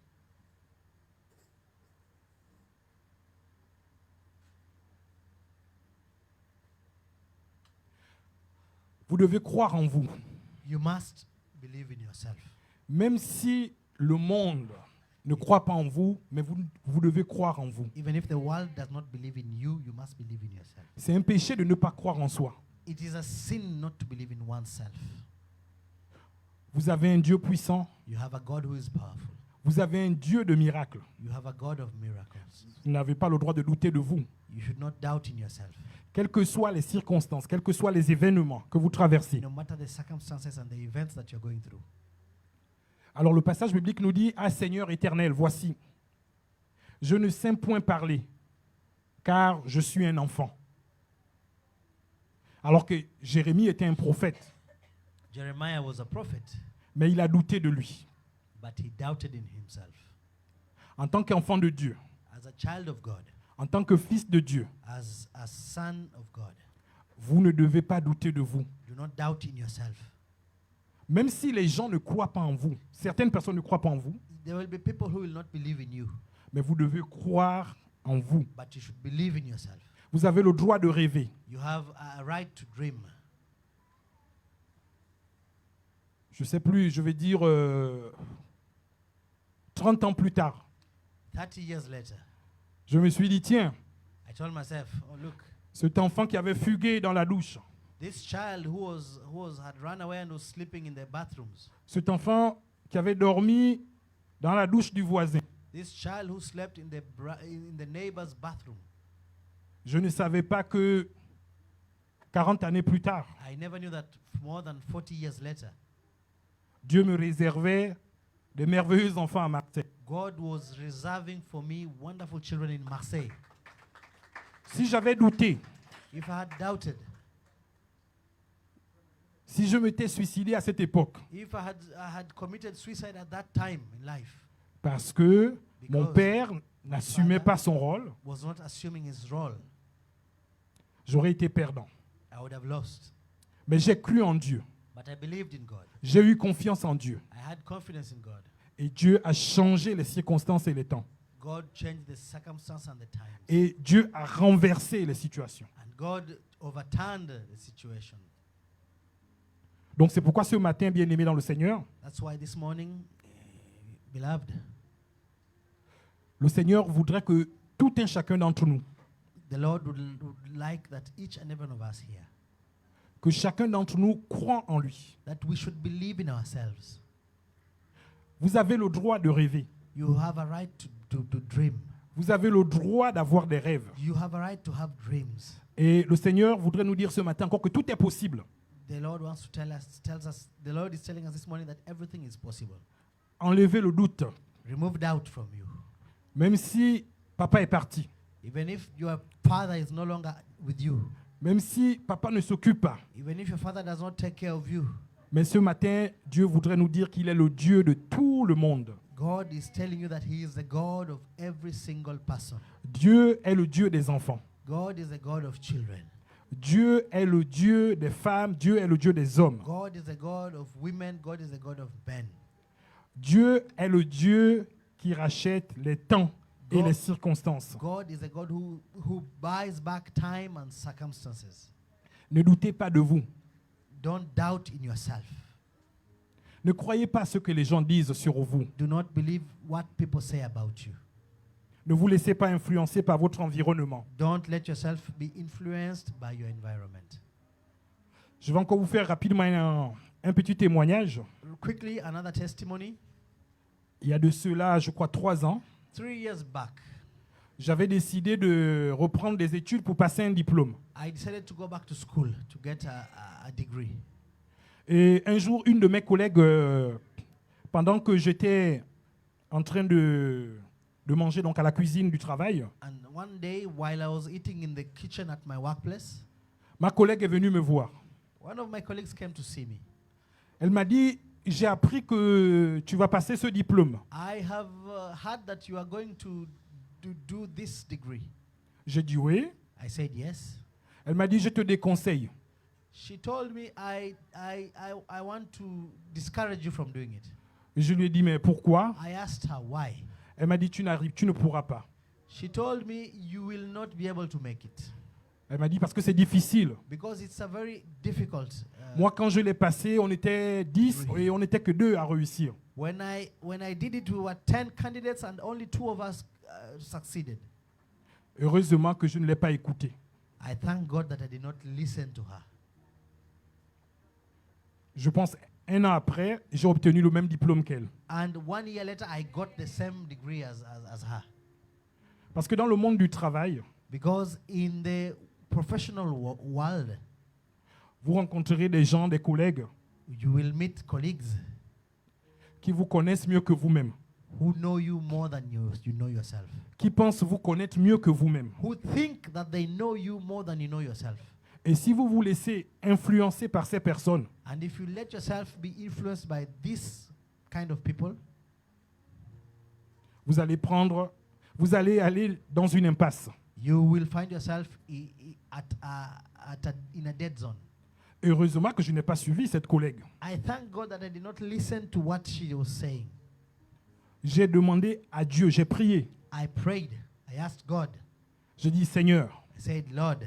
Vous devez croire en vous. You must believe in yourself. Même si le monde ne croit pas en vous, mais vous devez croire en vous. Even if the world does not believe in you, you must believe in yourself. C'est un péché de ne pas croire en soi. It is a sin not to believe in oneself. Vous avez un Dieu puissant, You have a God who is powerful. vous avez un Dieu de miracles. You have a God of miracles. Vous n'avez pas le droit de douter de vous. You should not doubt in yourself. Quelles que soient les circonstances, quels que soient les événements que vous traversez. No matter the circumstances and the events that you're going through. Alors le passage biblique nous dit, « Ah Seigneur éternel, voici, je ne sais point parler, car je suis un enfant. » Alors que Jérémie était un prophète, Jeremiah was a prophet, mais il a douté de lui. but he doubted in himself. En tant qu'enfant de Dieu, As a child of God, en tant que fils de Dieu, as a son of God, vous ne devez pas douter de vous. do not doubt in yourself. Même si les gens ne croient pas en vous, certaines personnes ne croient pas en vous, There will be people who will not believe in you, mais vous devez croire en vous. but you should believe in yourself. Vous avez le droit de rêver. You have a right to dream. Je ne sais plus, je vais dire 30 ans plus tard, 30 years later, je me suis dit, tiens, I told myself, oh look, cet enfant qui avait fugué dans la douche, this child who had run away and was sleeping in the bathrooms, cet enfant qui avait dormi dans la douche du voisin, this child who slept in the neighbor's bathroom, je ne savais pas que 40 années plus tard, I never knew that more than 40 years later, Dieu me réservait de merveilleux enfants à Marseille. God was reserving for me wonderful children in Marseille. Si j'avais douté, If I had doubted, si je m'étais suicidé à cette époque, if I had committed suicide at that time in life, parce que mon Because père n'assumait pas son rôle, was not assuming his role, j'aurais été perdant. I would have lost. Mais j'ai cru en Dieu. But I believed in God. J'ai eu confiance en Dieu. I had confidence in God. Et Dieu a changé les circonstances et les temps. God changed the circumstance and the times. Et Dieu a renversé les situations. And God overturned the situation. Donc c'est pourquoi ce matin, bien-aimé dans le Seigneur, That's why this morning, beloved, le Seigneur voudrait que tout un chacun d'entre nous, the Lord would like that each and every one of us here, que chacun d'entre nous croit en lui. that we should believe in ourselves. Vous avez le droit de rêver. You have a right to dream. Vous avez le droit d'avoir des rêves. You have a right to have dreams. Et le Seigneur voudrait nous dire ce matin encore que tout est possible. The Lord wants to the Lord is telling us this morning that everything is possible. Enlevez le doute. Remove doubt from you. Même si papa est parti, Even if your father is no longer with you, même si papa ne s'occupe pas, even if your father does not take care of you, mais ce matin, Dieu voudrait nous dire qu'il est le Dieu de tout le monde. God is telling you that He is the God of every single person. Dieu est le Dieu des enfants. God is the God of children. Dieu est le Dieu des femmes. Dieu est le Dieu des hommes. God is the God of women. God is the God of men. Dieu est le Dieu qui rachète les temps et God- les circonstances. God is the God who buys back time and circumstances. Ne doutez pas de vous. Don't doubt in yourself. Ne croyez pas ce que les gens disent sur vous. Do not believe what people say about you. Ne vous laissez pas influencer par votre environnement. Don't let yourself be influenced by your environment. Je vais encore vous faire rapidement un petit témoignage. Quickly, another testimony. Il y a de cela, je crois, 3 ans, 3 years back, j'avais décidé de reprendre des études pour passer un diplôme. I decided to go back to school to get a degree. Et un jour, une de mes collègues, pendant que j'étais en train de manger donc à la cuisine du travail, And one day, while I was eating in the kitchen at my workplace, ma collègue est venue me voir. one of my colleagues came to see me. Elle m'a dit, j'ai appris que tu vas passer ce diplôme. I have heard that you are going to do this degree. J'ai dit oui. I said yes. Elle m'a dit, je te déconseille. She told me I want to discourage you from doing it. Je lui ai dit, mais pourquoi? I asked her why. Elle m'a dit, tu ne pourras pas. She told me you will not be able to make it Elle m'a dit, parce que c'est difficile. because it's a very difficult. Moi, quand je l'ai passé, on était 10 et on n'était que 2 à réussir. When I did it, we were 10 candidates and only 2 of us succeeded. Heureusement que je ne l'ai pas écouté. I thank God that I did not listen to her. Je pense, 1 an après, j'ai obtenu le même diplôme qu'elle. And 1 year later, I got the same degree as her. Parce que dans le monde du travail, Because in the professional world, vous rencontrerez des gens, des collègues you will meet colleagues qui vous connaissent mieux que vous-même, who know you more than you know yourself. qui pensent vous connaître mieux que vous-même. Who think that they know you more than you know yourself. Et si vous vous laissez influencer par ces personnes, And if you let yourself be influenced by this kind of people, vous allez aller dans une impasse. you will find yourself in a dead zone. Heureusement que je n'ai pas suivi cette collègue. I thank God that I did not listen to what she was saying. J'ai demandé à Dieu, j'ai prié. I prayed. I asked God. J'ai dit, Seigneur, I said, Lord,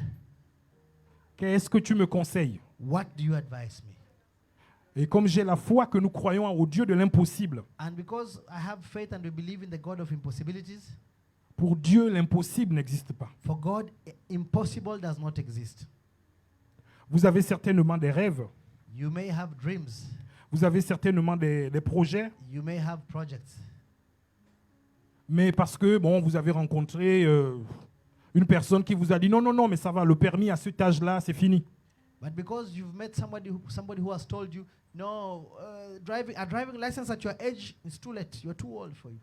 qu'est-ce que tu me conseilles? what do you advise me? Et comme j'ai la foi que nous croyons au Dieu de l'impossible, And because I have faith and we believe in the God of impossibilities, pour Dieu, l'impossible n'existe pas. for God, impossible does not exist. Vous avez certainement des rêves, You may have dreams. vous avez certainement des projets, You may have projects. mais parce que bon, vous avez rencontré une personne qui vous a dit non, non, non, mais ça va, le permis à cet âge-là, c'est fini. But because you've met somebody who has told you, no, a driving license at your age is too late. You're too old for it.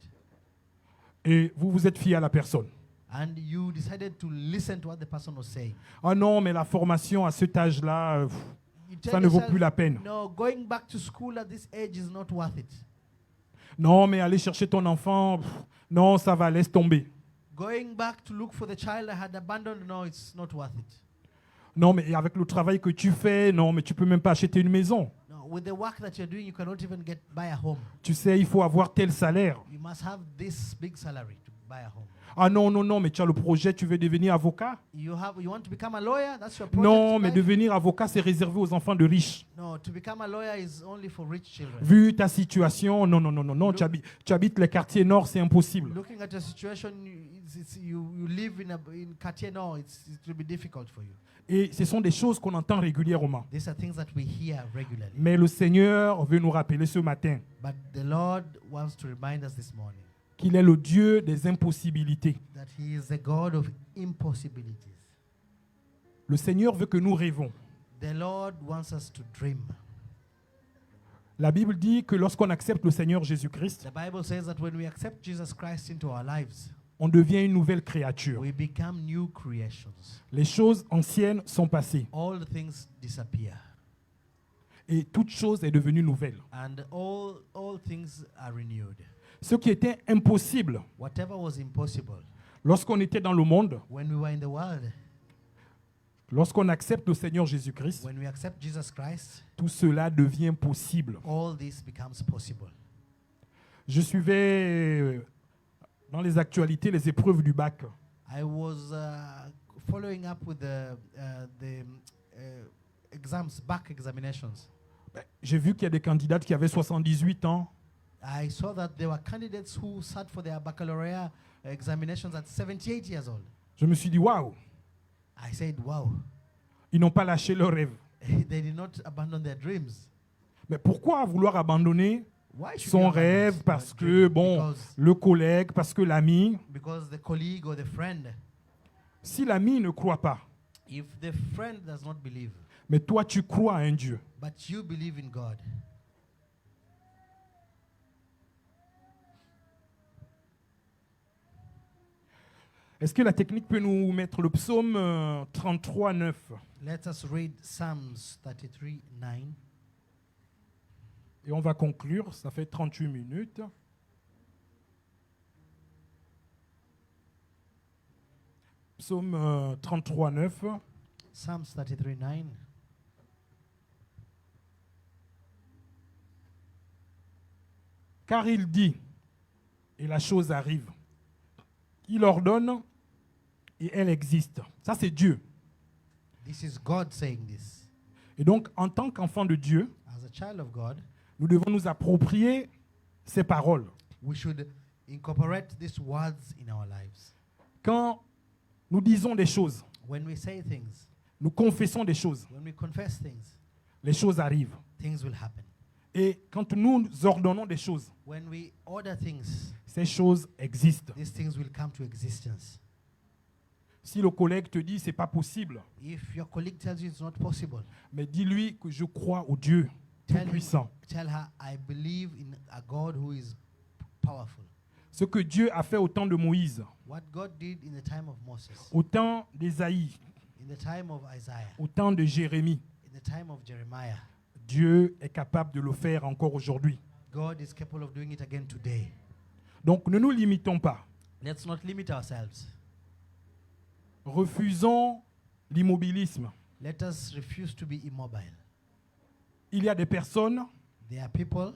Et vous vous êtes fié à la personne. And you decided to listen to what the person was saying. Ah non, mais la formation à cet âge-là, You tell ça ne vaut yourself, plus la peine. no, going back to school at this age is not worth it. Non, mais aller chercher ton enfant, non, ça va, laisse tomber. Going back to look for the child I had abandoned, no, it's not worth it. Non, mais avec le travail que tu fais, non, mais tu peux même pas acheter une maison. No, with the work that you're doing, you cannot even buy a home. Tu sais, il faut avoir tel salaire. You must have this big salary to buy a home. Ah non, non, non, mais tu as le projet, tu veux devenir avocat? You want to become a lawyer? That's your project. Non, in mais life? devenir avocat, c'est réservé aux enfants de riches. No, to become a lawyer is only for rich children. Vu ta situation, non, non, non, non, non, tu habites les quartiers nord, c'est impossible. Looking at your situation, you live in Cartier Nord, it will be difficult for you. Et ce sont des choses qu'on entend régulièrement. These are things that we hear regularly. Mais le Seigneur veut nous rappeler ce matin But the Lord wants to remind us this morning qu'il est le Dieu des impossibilités. that He is the God of impossibilities. Le Seigneur veut que nous rêvons. The Lord wants us to dream. La Bible dit que lorsqu'on accepte le Seigneur Jésus-Christ, The Bible says that when we accept Jesus Christ into our lives, on devient une nouvelle créature. we become new creations. Les choses anciennes sont passées All the things disappear. et toute chose est devenue nouvelle. And all things are renewed. Ce qui était impossible Whatever was impossible lorsqu'on était dans le monde, when we were in the world, lorsqu'on accepte le Seigneur Jésus-Christ, when we accept Jesus Christ, tout cela devient possible. all this becomes possible. Je suivais dans les actualités les épreuves du bac. I was following up with the exams, back examinations. J'ai vu qu'il y a des candidates qui avaient 78 ans. I saw that there were candidates who sat for their baccalaureate examinations at 78 years old. Je me suis dit, waouh, I said, wow, ils n'ont pas lâché leurs rêves. they did not abandon their dreams. Mais pourquoi vouloir abandonner Why should son you abandon rêve your parce que, dream? bon, le collègue, parce que l'ami? Because the colleague or the friend. Si l'ami ne croit pas, If the friend does not believe, mais toi tu crois à un Dieu, but you believe in God, est-ce que la technique peut nous mettre le psaume 33, 9? let us read Psalms 33:9. Et on va conclure, ça fait 38 minutes. Psaume 33, 9. Psalms 33, 9. Car il dit, et la chose arrive. Il ordonne, et elle existe. Ça, c'est Dieu. This is God saying this. Et donc, en tant qu'enfant de Dieu, As a child of God, nous devons nous approprier ces paroles. we should incorporate these words in our lives. Quand nous disons des choses, When we say things, nous confessons des choses, when we confess things, les choses arrivent. things will happen. Et quand nous ordonnons des choses, When we order things, ces choses existent. these things will come to existence. Si le collègue te dit c'est pas possible, If your colleague tells you it's not possible, mais dis-lui que je crois au Dieu Tout-Puissant. tell her, I believe in a God who is powerful. Ce que Dieu a fait au temps de Moïse, What God did in the time of Moses, au temps d'Ésaïe, in the time of Isaiah, au temps de Jérémie, in the time of Jeremiah, Dieu est capable de le faire encore aujourd'hui. God is capable of doing it again today. Donc ne nous limitons pas. Let's not limit ourselves. Refusons l'immobilisme. Let us refuse to be immobile. Il y a des personnes There are people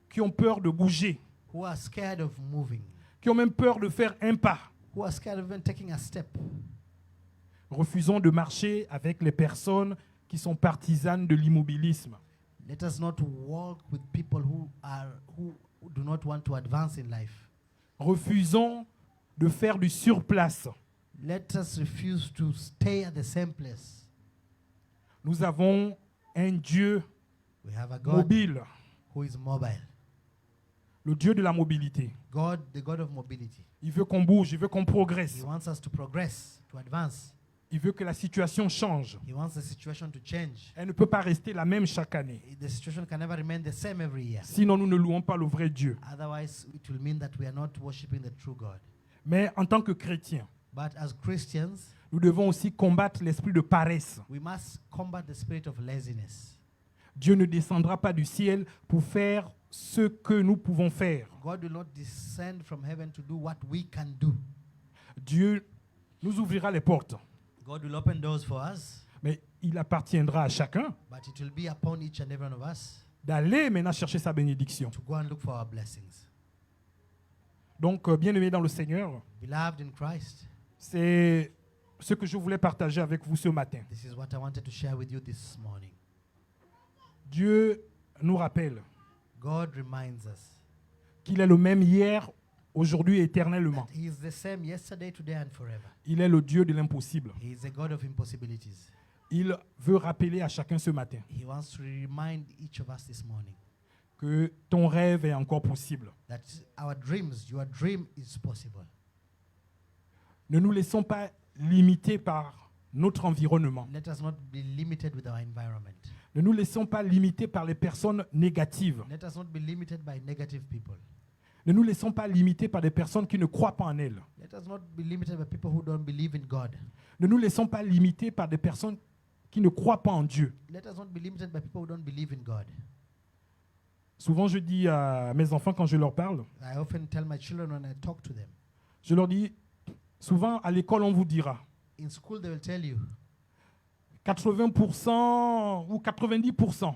qui ont peur de bouger, who are scared of moving, qui ont même peur de faire un pas. who are scared of even taking a step. Refusons de marcher avec les personnes qui sont partisanes de l'immobilisme. Let us not walk with people who do not want to advance in life. Refusons de faire du surplace. Let us refuse to stay at the same place. Nous avons un Dieu We have a God mobile, who is mobile. le Dieu de la mobilité. God, the God of mobility. Il veut qu'on bouge, il veut qu'on He progresse. wants us to progress, to advance. Il veut que la situation change. He wants the situation to change. Elle ne peut pas rester la même chaque année. The situation can never remain the same every year. Sinon, nous ne louons pas le vrai Dieu. Otherwise, it will mean that we are not worshiping the true God. Mais en tant que chrétiens, But as Christians, nous devons aussi combattre l'esprit de paresse. we must combat the spirit of laziness. Dieu ne descendra pas du ciel pour faire ce que nous pouvons faire. God will not descend from heaven to do what we can do. Dieu nous ouvrira les portes, God will open doors for us, mais il appartiendra à chacun but it will be upon each and every one of us d'aller maintenant chercher sa bénédiction. to go and look for our blessings. Donc, bien-aimés dans le Seigneur, Beloved in Christ, c'est ce que je voulais partager avec vous ce matin. this is what I wanted to share with you this morning. Dieu nous rappelle God reminds us qu'il est le même hier, aujourd'hui et éternellement. that He is the same yesterday, today, and forever. Il est le Dieu de l'impossible. He is a God of impossibilities. Il veut rappeler à chacun ce matin He wants to remind each of us this morning que ton rêve est encore possible. that our dreams, your dream is possible. Ne nous laissons pas limiter par notre environnement. Let us not be limited with our environment. Ne nous laissons pas limiter par les personnes négatives. Let us not be limited by negative people. Ne nous laissons pas limiter par des personnes qui ne croient pas en elles. Let us not be limited by people who don't believe in God. Ne nous laissons pas limiter par des personnes qui ne croient pas en Dieu. Let us not be limited by people who don't believe in God. Souvent, je dis à mes enfants quand je leur parle, I often tell my children when I talk to them, je leur dis, souvent à l'école, on vous dira, in school they will tell you 80% ou 90%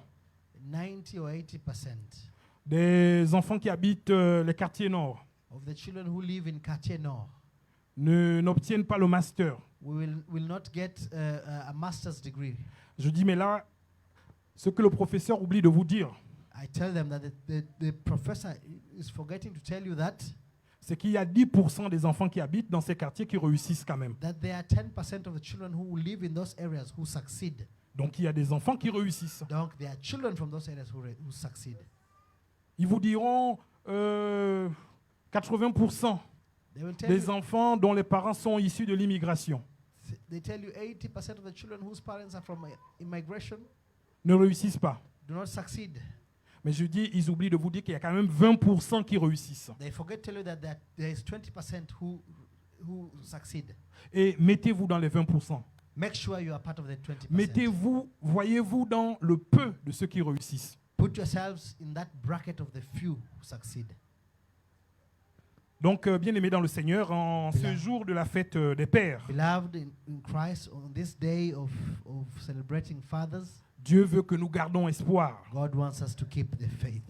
90 or 80% des enfants qui habitent les quartiers nord of the children who live in Quartier Nord n'obtiennent pas le master. will not get a master's degree. Je dis, mais là, ce que le professeur oublie de vous dire, I tell them that the professor is forgetting to tell you that c'est qu'il y a 10% des enfants qui habitent dans ces quartiers qui réussissent quand même. there are 10% of the children who live in those areas who succeed. Donc il y a des enfants qui réussissent. Donc there are children from those areas who succeed. Ils vous diront 80% They will tell des you, enfants dont les parents sont issus de l'immigration they tell you 80% of the children whose parents are from immigration ne réussissent pas. do not succeed. Mais je dis, ils oublient de vous dire qu'il y a quand même 20% qui réussissent. They forget to tell you that there is 20% who succeed. Et mettez-vous dans les 20%. Make sure you are part of the 20%. Mettez-vous, voyez-vous dans le peu de ceux qui réussissent. Put yourselves in that bracket of the few who succeed. Donc, bien-aimés dans le Seigneur, en ce Beloved. jour de la fête des pères, Beloved in Christ, on this day of celebrating fathers, Dieu veut que nous gardons espoir. God wants us to keep the faith.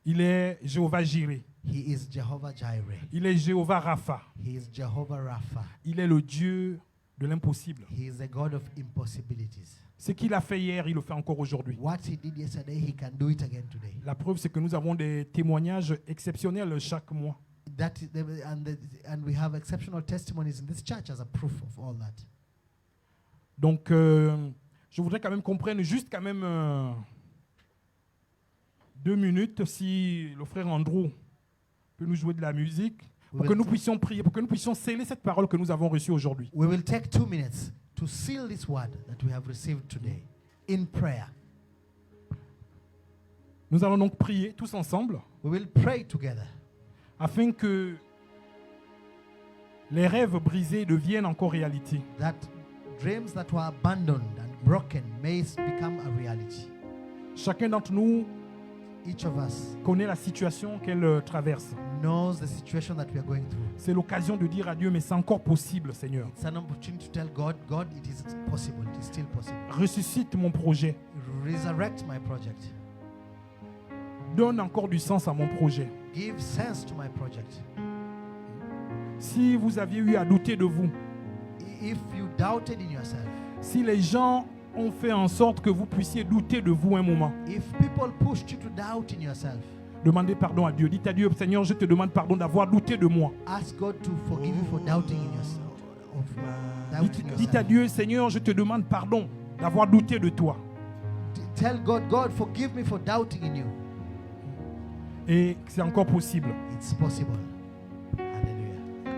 Il est Jéhovah Jireh. He is Jehovah Jireh. Il est Jéhovah Rapha. He is Jehovah Rapha. Il est le Dieu de l'impossible. He is the God of impossibilities. Ce qu'il a fait hier, il le fait encore aujourd'hui. What he did yesterday, he can do it again today. La preuve, c'est que nous avons des témoignages exceptionnels chaque mois. And we have exceptional testimonies in this church as a proof of all that. Donc, je voudrais quand même qu'on prenne juste quand même 2 minutes si le frère Andrew peut nous jouer de la musique pour que nous puissions prier, pour que nous puissions sceller cette parole que nous avons reçue aujourd'hui. We will take 2 minutes to seal this word that we have received today in prayer. Nous allons donc prier tous ensemble We will pray together afin que les rêves brisés deviennent encore réalité. that dreams that were abandoned and broken may become a reality. Chacun d'entre nous Each of us connaît la situation qu'elle traverse. knows the situation that we are going through. C'est l'occasion de dire à Dieu, mais c'est encore possible, Seigneur. It's an opportunity to tell God, God, it is possible, it is still possible. Ressuscite mon projet. Resurrect my project. Donne encore du sens à mon projet. Give sense to my project. Si vous aviez eu à douter de vous, If you doubted in yourself, si les gens ont fait en sorte que vous puissiez douter de vous un moment, if people pushed you to doubt in yourself, demandez pardon à Dieu. Dites à Dieu, Seigneur, je te demande pardon d'avoir douté de moi. ask God to forgive you for doubting in yourself. Dites à Dieu, Seigneur, je te demande pardon d'avoir douté de toi. Tell God, God, forgive me for doubting in you. Et c'est encore possible. It's possible. Hallelujah.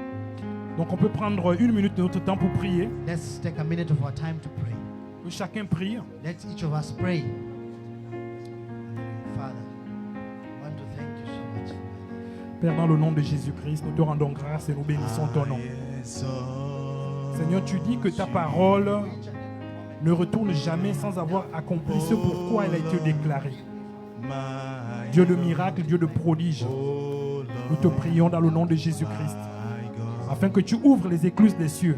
Donc on peut prendre 1 minute de notre temps pour prier. Let's take a minute of our time to pray. Que chacun prie. Let each of us pray. Father, I want to thank you so much. Père, dans le nom de Jésus-Christ, nous te rendons grâce et nous bénissons ton nom. Seigneur, tu dis que ta parole ne retourne jamais sans avoir accompli ce pourquoi elle a été déclarée. Dieu de miracles, Dieu de prodiges, nous te prions dans le nom de Jésus-Christ, afin que tu ouvres les écluses des cieux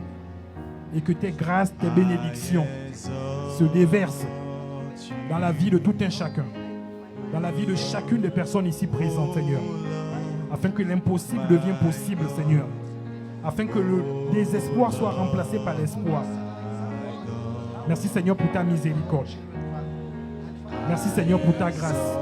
et que tes grâces, tes bénédictions se déversent dans la vie de tout un chacun, dans la vie de chacune des personnes ici présentes, Seigneur, afin que l'impossible devienne possible, Seigneur, afin que le désespoir soit remplacé par l'espoir. Merci, Seigneur, pour ta miséricorde. Merci, Seigneur, pour ta grâce.